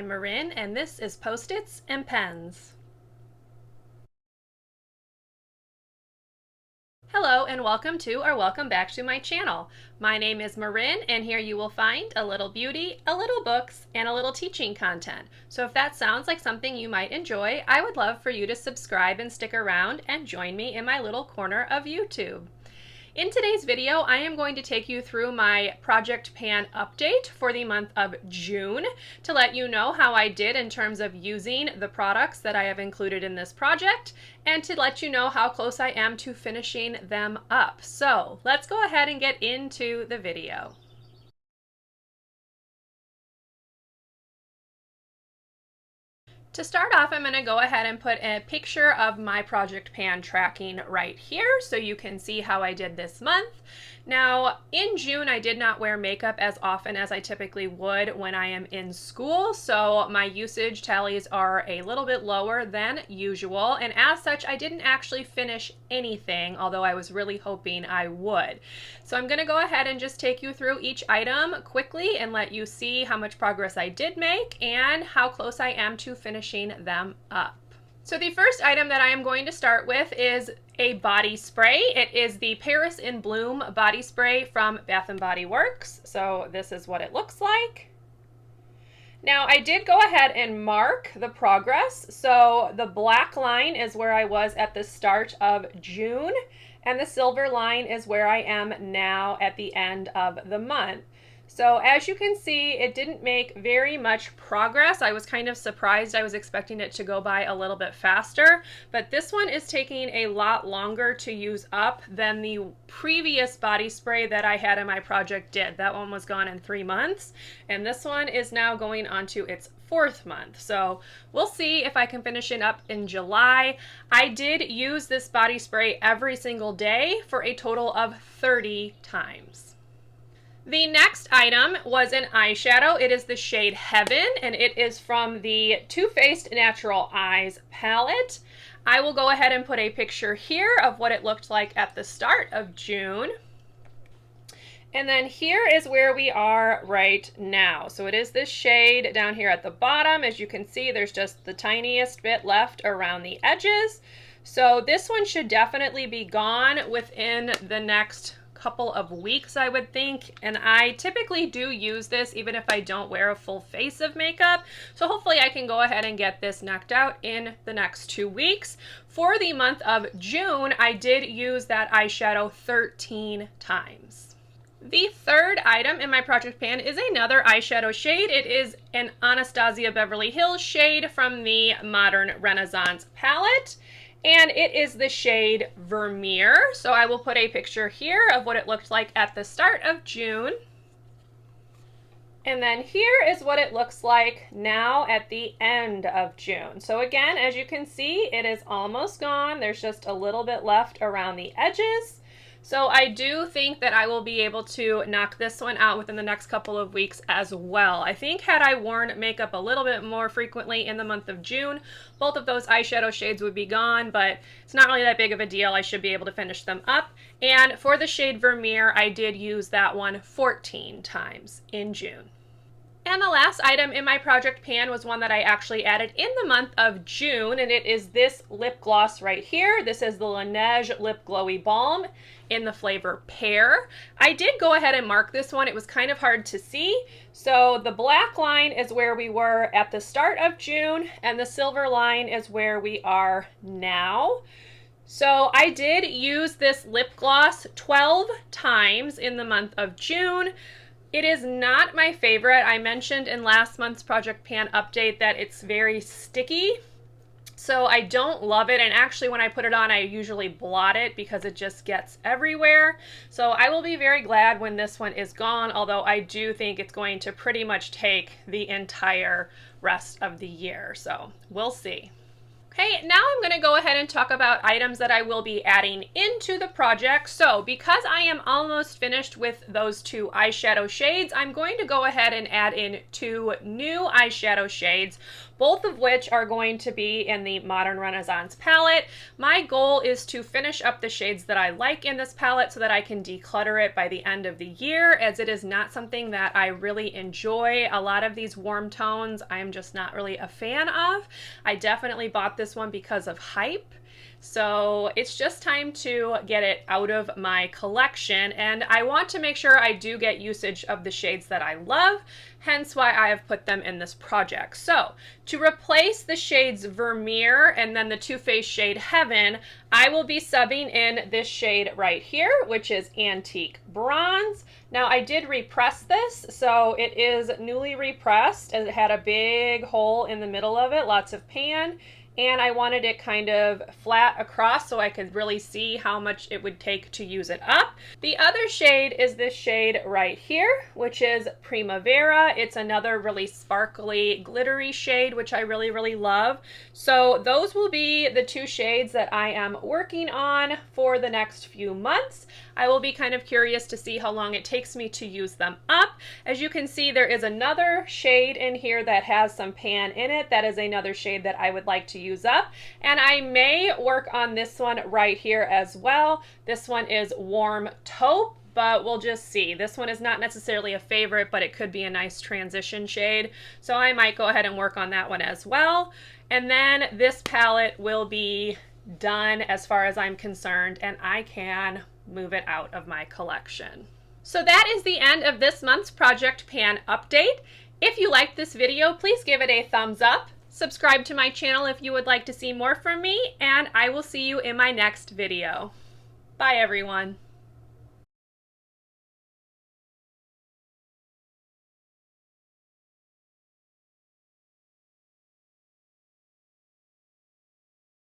I'm Marin, and this is Post-its and Pens. Hello and welcome to or welcome back to my channel. My name is Marin, and here you will find a little beauty, a little books, and a little teaching content. So if that sounds like something you might enjoy, I would love for you to subscribe and stick around and join me in my little corner of YouTube. In today's video, I am going to take you through my Project Pan update for the month of June to let you know how I did in terms of using the products that I have included in this project and to let you know how close I am to finishing them up. So let's go ahead and get into the video. To start off, I'm going to go ahead and put a picture of my Project Pan tracking right here so you can see how I did this month. Now, in June, I did not wear makeup as often as I typically would when I am in school, so my usage tallies are a little bit lower than usual, and as such, I didn't actually finish anything, although I was really hoping I would. So I'm going to go ahead and just take you through each item quickly and let you see how much progress I did make and how close I am to finishing them up. So the first item that I am going to start with is a body spray. It is the Paris in Bloom body spray from Bath & Body Works. So this is what it looks like. Now I did go ahead and mark the progress. So the black line is where I was at the start of June, and the silver line is where I am now at the end of the month. So as you can see, it didn't make very much progress. I was kind of surprised. I was expecting it to go by a little bit faster, but this one is taking a lot longer to use up than the previous body spray that I had in my project did. That one was gone in 3 months, and this one is now going on to its 4th month. So we'll see if I can finish it up in July. I did use this body spray every single day for a total of 30 times. The next item was an eyeshadow. It is the shade Heaven, and it is from the Too Faced Natural Eyes palette. I will go ahead and put a picture here of what it looked like at the start of June. And then here is where we are right now. So it is this shade down here at the bottom. As you can see, there's just the tiniest bit left around the edges. So this one should definitely be gone within the next couple of weeks, I would think, and I typically do use this even if I don't wear a full face of makeup, so hopefully I can go ahead and get this knocked out in the next 2 weeks. For the month of June, I did use that eyeshadow 13 times. The third item in my project pan is another eyeshadow shade. It is an Anastasia Beverly Hills shade from the Modern Renaissance palette, and it is the shade Vermeer. So I will put a picture here of what it looked like at the start of June. And then here is what it looks like now at the end of June. So again, as you can see, it is almost gone. There's just a little bit left around the edges. So I do think that I will be able to knock this one out within the next couple of weeks as well. I think had I worn makeup a little bit more frequently in the month of June, both of those eyeshadow shades would be gone, but it's not really that big of a deal. I should be able to finish them up. And for the shade Vermeer, I did use that one 14 times in June. And the last item in my project pan was one that I actually added in the month of June, and it is this lip gloss right here. This is the Laneige Lip Glowy Balm in the flavor Pear. I did go ahead and mark this one. It was kind of hard to see. So the black line is where we were at the start of June, and the silver line is where we are now. So I did use this lip gloss 12 times in the month of June. It is not my favorite. I mentioned in last month's Project Pan update that it's very sticky, so I don't love it, and actually when I put it on I usually blot it because it just gets everywhere. So I will be very glad when this one is gone, although I do think it's going to pretty much take the entire rest of the year, so we'll see. Okay, now I'm going to go ahead and talk about items that I will be adding into the project. So because I am almost finished with those 2 eyeshadow shades, I'm going to go ahead and add in 2 new eyeshadow shades, both of which are going to be in the Modern Renaissance palette. My goal is to finish up the shades that I like in this palette so that I can declutter it by the end of the year, as it is not something that I really enjoy. A lot of these warm tones I'm just not really a fan of. I definitely bought this one because of hype. So it's just time to get it out of my collection, and I want to make sure I do get usage of the shades that I love, hence why I have put them in this project. So to replace the shades Vermeer and then the Too Faced shade Heaven, I will be subbing in this shade right here, which is Antique Bronze. Now I did repress this, so it is newly repressed, as it had a big hole in the middle of it, lots of pan. And I wanted it kind of flat across so I could really see how much it would take to use it up. The other shade is this shade right here, which is Primavera. It's another really sparkly, glittery shade, which I really love. So those will be the 2 shades that I am working on for the next few months. I will be kind of curious to see how long it takes me to use them up. As you can see, there is another shade in here that has some pan in it. That is another shade that I would like to use up, and I may work on this one right here as well. This one is Warm Taupe, but we'll just see. This one is not necessarily a favorite, but it could be a nice transition shade, so I might go ahead and work on that one as well. And then this palette will be done as far as I'm concerned, and I can move it out of my collection. So that is the end of this month's Project Pan update. If you liked this video, please give it a thumbs up. Subscribe to my channel if you would like to see more from me, and I will see you in my next video. Bye everyone.